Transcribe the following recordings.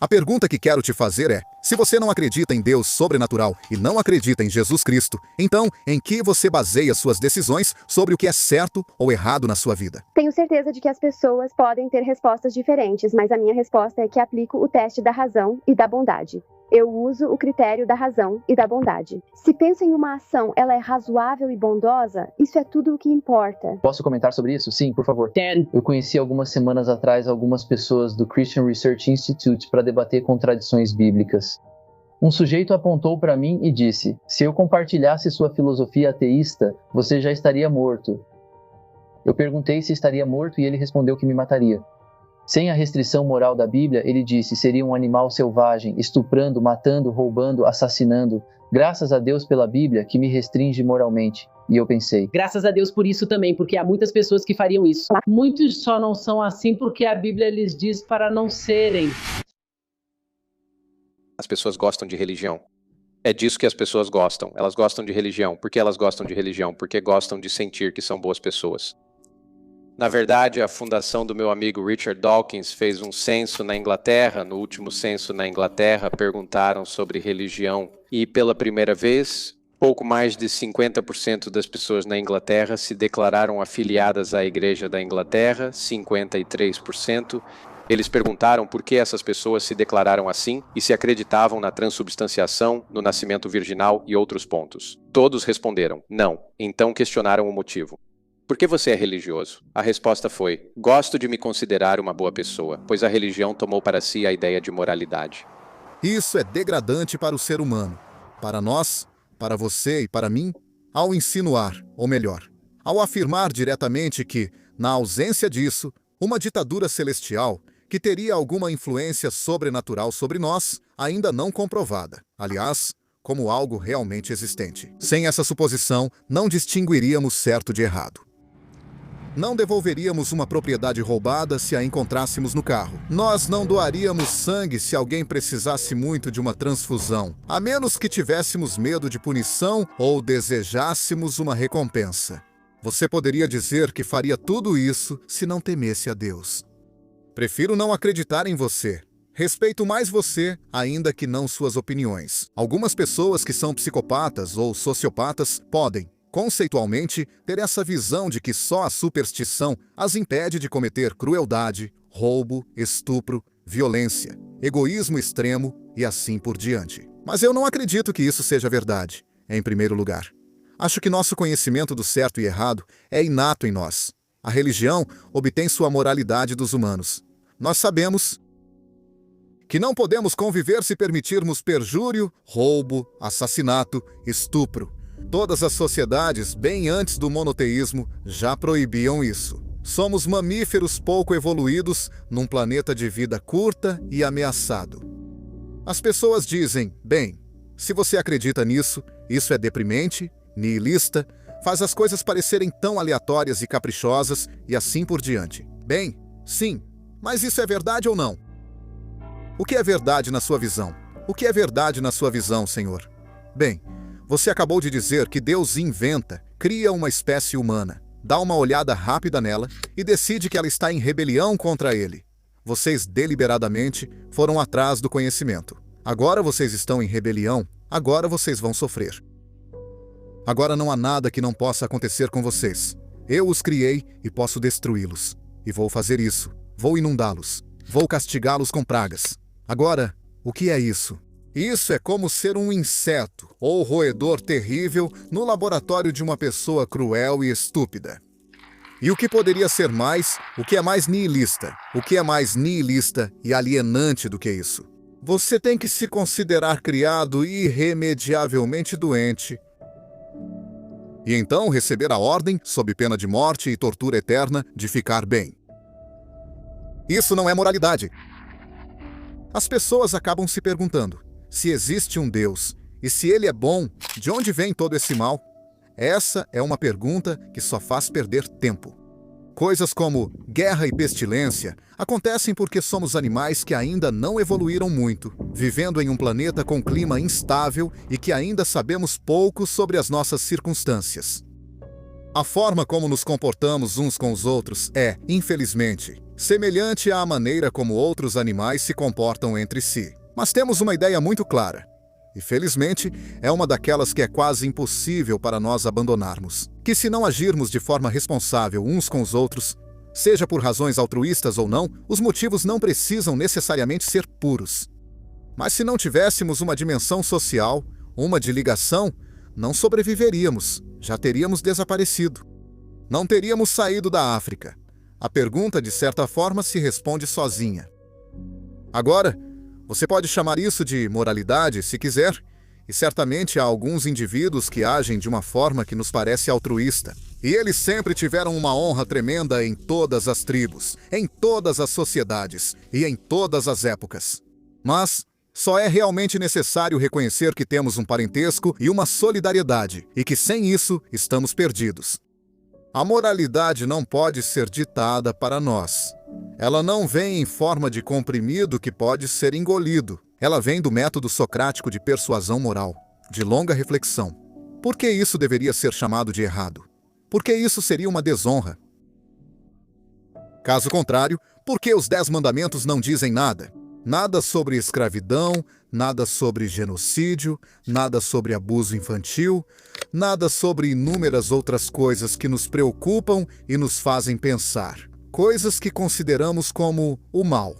A pergunta que quero te fazer é: se você não acredita em Deus sobrenatural e não acredita em Jesus Cristo, então em que você baseia suas decisões sobre o que é certo ou errado na sua vida? Tenho certeza de que as pessoas podem ter respostas diferentes, mas a minha resposta é que aplico o teste da razão e da bondade. Eu uso o critério da razão e da bondade. Se penso em uma ação, ela é razoável e bondosa, isso é tudo o que importa. Posso comentar sobre isso? Sim, por favor. Eu conheci algumas semanas atrás algumas pessoas do Christian Research Institute para debater contradições bíblicas. Um sujeito apontou para mim e disse: se eu compartilhasse sua filosofia ateísta, você já estaria morto. Eu perguntei se estaria morto e ele respondeu que me mataria. Sem a restrição moral da Bíblia, ele disse, seria um animal selvagem, estuprando, matando, roubando, assassinando. Graças a Deus pela Bíblia, que me restringe moralmente. E eu pensei, graças a Deus por isso também, porque há muitas pessoas que fariam isso. Muitos só não são assim porque a Bíblia lhes diz para não serem. As pessoas gostam de religião. É disso que as pessoas gostam. Elas gostam de religião. Por que elas gostam de religião? Porque gostam de sentir que são boas pessoas. Na verdade, a fundação do meu amigo Richard Dawkins fez um censo na Inglaterra. No último censo na Inglaterra, perguntaram sobre religião. E pela primeira vez, pouco mais de 50% das pessoas na Inglaterra se declararam afiliadas à Igreja da Inglaterra, 53%. Eles perguntaram por que essas pessoas se declararam assim e se acreditavam na transubstanciação, no nascimento virginal e outros pontos. Todos responderam, não. Então questionaram o motivo. Por que você é religioso? A resposta foi, gosto de me considerar uma boa pessoa, pois a religião tomou para si a ideia de moralidade. Isso é degradante para o ser humano, para nós, para você e para mim, ao insinuar, ou melhor, ao afirmar diretamente que, na ausência disso, uma ditadura celestial, que teria alguma influência sobrenatural sobre nós, ainda não comprovada, aliás, como algo realmente existente. Sem essa suposição, não distinguiríamos certo de errado. Não devolveríamos uma propriedade roubada se a encontrássemos no carro. Nós não doaríamos sangue se alguém precisasse muito de uma transfusão, a menos que tivéssemos medo de punição ou desejássemos uma recompensa. Você poderia dizer que faria tudo isso se não temesse a Deus. Prefiro não acreditar em você. Respeito mais você, ainda que não suas opiniões. Algumas pessoas que são psicopatas ou sociopatas podem, conceitualmente, ter essa visão de que só a superstição as impede de cometer crueldade, roubo, estupro, violência, egoísmo extremo e assim por diante. Mas eu não acredito que isso seja verdade, em primeiro lugar. Acho que nosso conhecimento do certo e errado é inato em nós. A religião obtém sua moralidade dos humanos. Nós sabemos que não podemos conviver se permitirmos perjúrio, roubo, assassinato, estupro. Todas as sociedades, bem antes do monoteísmo, já proibiam isso. Somos mamíferos pouco evoluídos num planeta de vida curta e ameaçado. As pessoas dizem, bem, se você acredita nisso, isso é deprimente, nihilista, faz as coisas parecerem tão aleatórias e caprichosas e assim por diante. Bem, sim, mas isso é verdade ou não? O que é verdade na sua visão? O que é verdade na sua visão, Senhor? Bem, você acabou de dizer que Deus inventa, cria uma espécie humana, dá uma olhada rápida nela e decide que ela está em rebelião contra ele. Vocês deliberadamente foram atrás do conhecimento. Agora vocês estão em rebelião, agora vocês vão sofrer. Agora não há nada que não possa acontecer com vocês. Eu os criei e posso destruí-los. E vou fazer isso. Vou inundá-los. Vou castigá-los com pragas. Agora, o que é isso? Isso é como ser um inseto ou roedor terrível no laboratório de uma pessoa cruel e estúpida. E o que poderia ser mais, o que é mais nihilista? O que é mais nihilista e alienante do que isso? Você tem que se considerar criado irremediavelmente doente. E então receber a ordem, sob pena de morte e tortura eterna, de ficar bem. Isso não é moralidade. As pessoas acabam se perguntando, se existe um Deus, e se ele é bom, de onde vem todo esse mal? Essa é uma pergunta que só faz perder tempo. Coisas como guerra e pestilência acontecem porque somos animais que ainda não evoluíram muito, vivendo em um planeta com clima instável e que ainda sabemos pouco sobre as nossas circunstâncias. A forma como nos comportamos uns com os outros é, infelizmente, semelhante à maneira como outros animais se comportam entre si. Mas temos uma ideia muito clara. E felizmente, é uma daquelas que é quase impossível para nós abandonarmos. Que se não agirmos de forma responsável uns com os outros, seja por razões altruístas ou não, os motivos não precisam necessariamente ser puros. Mas se não tivéssemos uma dimensão social, uma de ligação, não sobreviveríamos, já teríamos desaparecido. Não teríamos saído da África. A pergunta, de certa forma, se responde sozinha. Agora, você pode chamar isso de moralidade, se quiser, e certamente há alguns indivíduos que agem de uma forma que nos parece altruísta. E eles sempre tiveram uma honra tremenda em todas as tribos, em todas as sociedades e em todas as épocas. Mas só é realmente necessário reconhecer que temos um parentesco e uma solidariedade, e que sem isso estamos perdidos. A moralidade não pode ser ditada para nós. Ela não vem em forma de comprimido que pode ser engolido. Ela vem do método socrático de persuasão moral, de longa reflexão. Por que isso deveria ser chamado de errado? Por que isso seria uma desonra? Caso contrário, por que os 10 mandamentos não dizem nada? Nada sobre escravidão, nada sobre genocídio, nada sobre abuso infantil, nada sobre inúmeras outras coisas que nos preocupam e nos fazem pensar. Coisas que consideramos como o mal.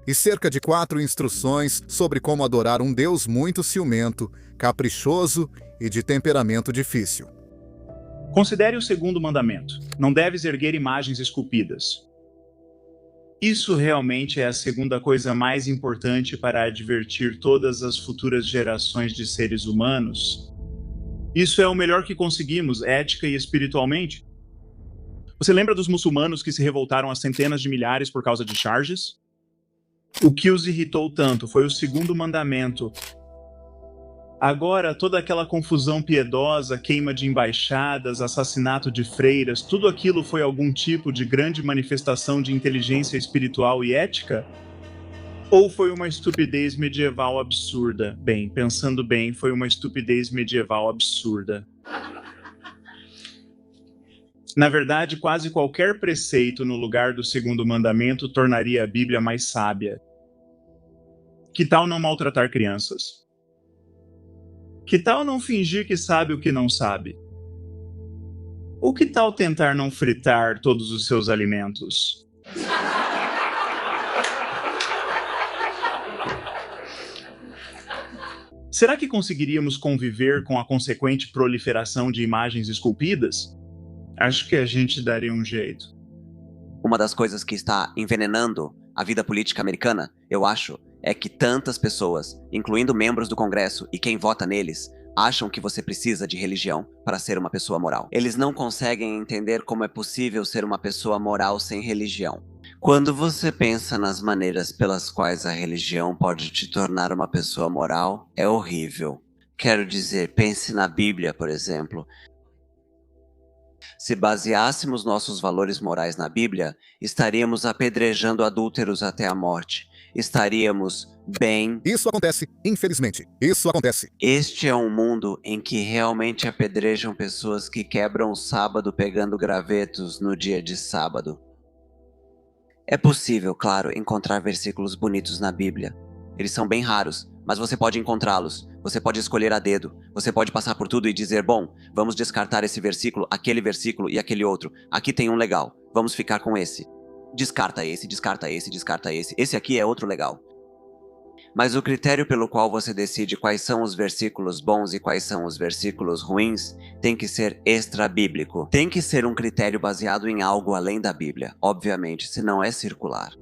E cerca de 4 instruções sobre como adorar um Deus muito ciumento, caprichoso e de temperamento difícil. Considere o segundo mandamento. Não deves erguer imagens esculpidas. Isso realmente é a segunda coisa mais importante para advertir todas as futuras gerações de seres humanos. Isso é o melhor que conseguimos, ética e espiritualmente. Você lembra dos muçulmanos que se revoltaram a centenas de milhares por causa de charges? O que os irritou tanto foi o segundo mandamento. Agora, toda aquela confusão piedosa, queima de embaixadas, assassinato de freiras, tudo aquilo foi algum tipo de grande manifestação de inteligência espiritual e ética? Ou foi uma estupidez medieval absurda? Bem, pensando bem, foi uma estupidez medieval absurda. Na verdade, quase qualquer preceito no lugar do segundo mandamento tornaria a Bíblia mais sábia. Que tal não maltratar crianças? Que tal não fingir que sabe o que não sabe? Ou que tal tentar não fritar todos os seus alimentos? Será que conseguiríamos conviver com a consequente proliferação de imagens esculpidas? Acho que a gente daria um jeito. Uma das coisas que está envenenando a vida política americana, eu acho, é que tantas pessoas, incluindo membros do Congresso e quem vota neles, acham que você precisa de religião para ser uma pessoa moral. Eles não conseguem entender como é possível ser uma pessoa moral sem religião. Quando você pensa nas maneiras pelas quais a religião pode te tornar uma pessoa moral, é horrível. Quero dizer, pense na Bíblia, por exemplo. Se baseássemos nossos valores morais na Bíblia, estaríamos apedrejando adúlteros até a morte. Estaríamos bem... Isso acontece, infelizmente. Isso acontece. Este é um mundo em que realmente apedrejam pessoas que quebram o sábado pegando gravetos no dia de sábado. É possível, claro, encontrar versículos bonitos na Bíblia. Eles são bem raros, mas você pode encontrá-los. Você pode escolher a dedo. Você pode passar por tudo e dizer, bom, vamos descartar esse versículo, aquele versículo e aquele outro. Aqui tem um legal. Vamos ficar com esse. Descarta esse, descarta esse, descarta esse. Esse aqui é outro legal. Mas o critério pelo qual você decide quais são os versículos bons e quais são os versículos ruins tem que ser extra-bíblico. Tem que ser um critério baseado em algo além da Bíblia, obviamente, senão é circular.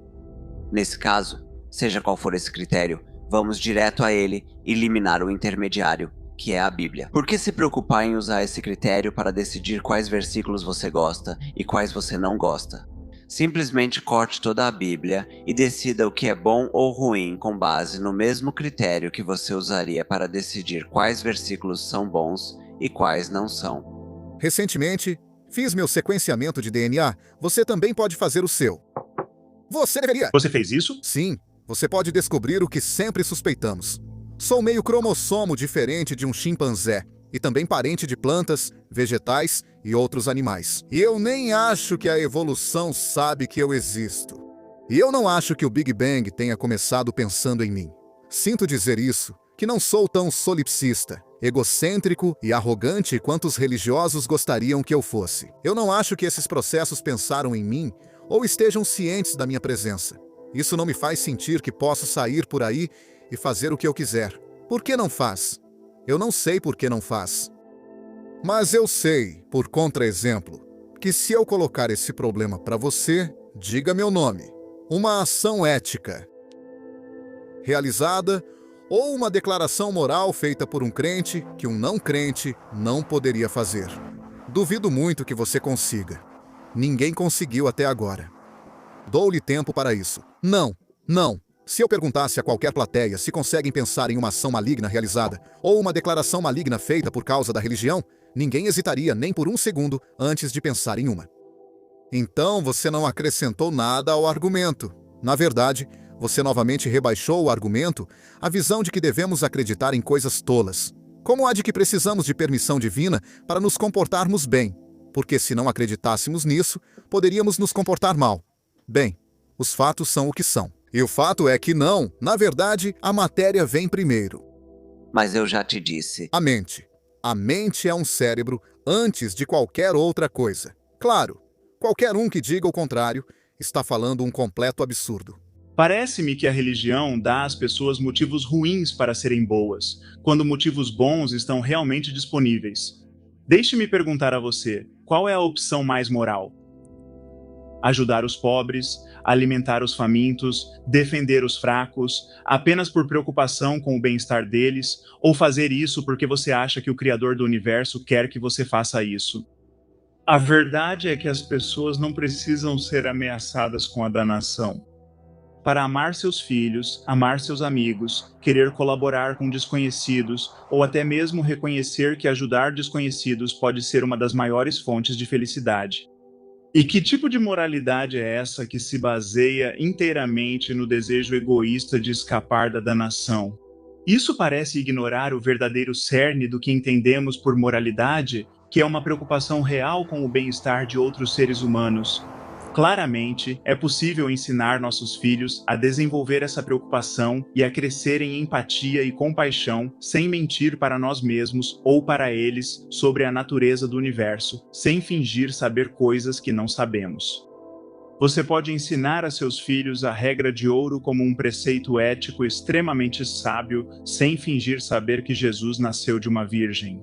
Nesse caso, seja qual for esse critério, vamos direto a ele e eliminar o intermediário, que é a Bíblia. Por que se preocupar em usar esse critério para decidir quais versículos você gosta e quais você não gosta? Simplesmente corte toda a Bíblia e decida o que é bom ou ruim com base no mesmo critério que você usaria para decidir quais versículos são bons e quais não são. Recentemente, fiz meu sequenciamento de DNA. Você também pode fazer o seu. Você deveria! Você fez isso? Sim, você pode descobrir o que sempre suspeitamos. Sou meio cromossomo diferente de um chimpanzé. e também parente de plantas, vegetais e outros animais. E eu nem acho que a evolução sabe que eu existo. E eu não acho que o Big Bang tenha começado pensando em mim. Sinto dizer isso, que não sou tão solipsista, egocêntrico e arrogante quanto os religiosos gostariam que eu fosse. Eu não acho que esses processos pensaram em mim ou estejam cientes da minha presença. Isso não me faz sentir que posso sair por aí e fazer o que eu quiser. Por que não faz? Eu não sei por que não faz. Mas eu sei, por contra-exemplo, que se eu colocar esse problema para você, diga meu nome. Uma ação ética realizada ou uma declaração moral feita por um crente que um não crente não poderia fazer. Duvido muito que você consiga. Ninguém conseguiu até agora. Dou-lhe tempo para isso. Não. Se eu perguntasse a qualquer plateia se conseguem pensar em uma ação maligna realizada ou uma declaração maligna feita por causa da religião, ninguém hesitaria nem por um segundo antes de pensar em uma. Então você não acrescentou nada ao argumento. Na verdade, você novamente rebaixou o argumento à visão de que devemos acreditar em coisas tolas, como a de que precisamos de permissão divina para nos comportarmos bem, porque se não acreditássemos nisso, poderíamos nos comportar mal. Bem, os fatos são o que são. E o fato é que não, na verdade, a matéria vem primeiro. Mas eu já te disse. A mente. A mente é um cérebro antes de qualquer outra coisa. Claro, qualquer um que diga o contrário está falando um completo absurdo. Parece-me que a religião dá às pessoas motivos ruins para serem boas, quando motivos bons estão realmente disponíveis. Deixe-me perguntar a você, qual é a opção mais moral? Ajudar os pobres, alimentar os famintos, defender os fracos, apenas por preocupação com o bem-estar deles, ou fazer isso porque você acha que o Criador do Universo quer que você faça isso? A verdade é que as pessoas não precisam ser ameaçadas com a danação. Para amar seus filhos, amar seus amigos, querer colaborar com desconhecidos, ou até mesmo reconhecer que ajudar desconhecidos pode ser uma das maiores fontes de felicidade. E que tipo de moralidade é essa que se baseia inteiramente no desejo egoísta de escapar da danação? Isso parece ignorar o verdadeiro cerne do que entendemos por moralidade, que é uma preocupação real com o bem-estar de outros seres humanos. Claramente, é possível ensinar nossos filhos a desenvolver essa preocupação e a crescer em empatia e compaixão, sem mentir para nós mesmos ou para eles sobre a natureza do universo, sem fingir saber coisas que não sabemos. Você pode ensinar a seus filhos a regra de ouro como um preceito ético extremamente sábio, sem fingir saber que Jesus nasceu de uma virgem.